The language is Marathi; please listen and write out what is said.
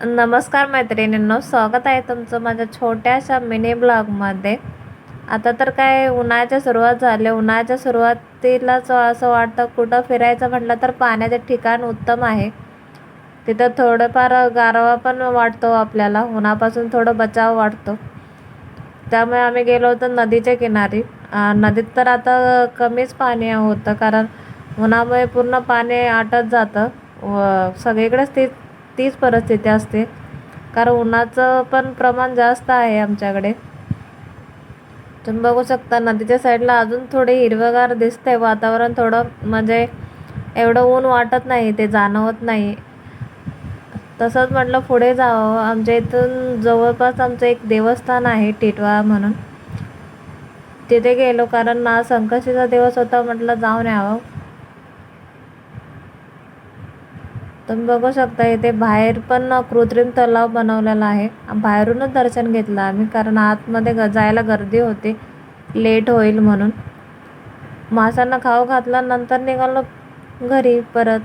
नमस्कार मैत्रिणींनो, स्वागत आहे तुमचं माझ्या छोट्याशा मिनी ब्लॉगमध्ये. आता तर काय उन्हाळ्याची सुरुवात झाली. उन्हाळ्याच्या सुरुवातीलाच असं वाटतं कुठं फिरायचं म्हटलं तर पाण्याचे ठिकाण उत्तम आहे. तिथं थोडंफार गारवा पण वाटतो आपल्याला, उन्हापासून थोडं बचाव वाटतो. त्यामुळे आम्ही गेलो होतो नदीच्या किनारी. नदीत तर आता कमीच पाणी होतं, कारण उन्हामुळे पूर्ण पाणी आटत जातं व सगळीकडेच तीच परिस्थिती असते, कारण उन्हाचं पण प्रमाण जास्त आहे आमच्याकडे. तुम्ही बघू शकता नदीच्या साईडला अजून थोडे हिरवगार दिसतंय वातावरण, थोडं म्हणजे एवढं ऊन वाटत नाही, ते जाणवत नाही. तसंच म्हटलं पुढे जावं. आमच्या इथून जवळपास आमचं एक देवस्थान आहे टिटवाळा म्हणून, तिथे गेलो कारण संकष्टीचा दिवस होता, म्हटलं जाऊन यावं. तुम्ही बघू शकता इथे बाहेर पण कृत्रिम तलाव बनवलेला आहे. बाहेरूनच दर्शन घेतलं आम्ही, कारण आतमध्ये जायला गर्दी होती, लेट होईल म्हणून. माशांना खाऊ घातला, नंतर निघालो घरी परत.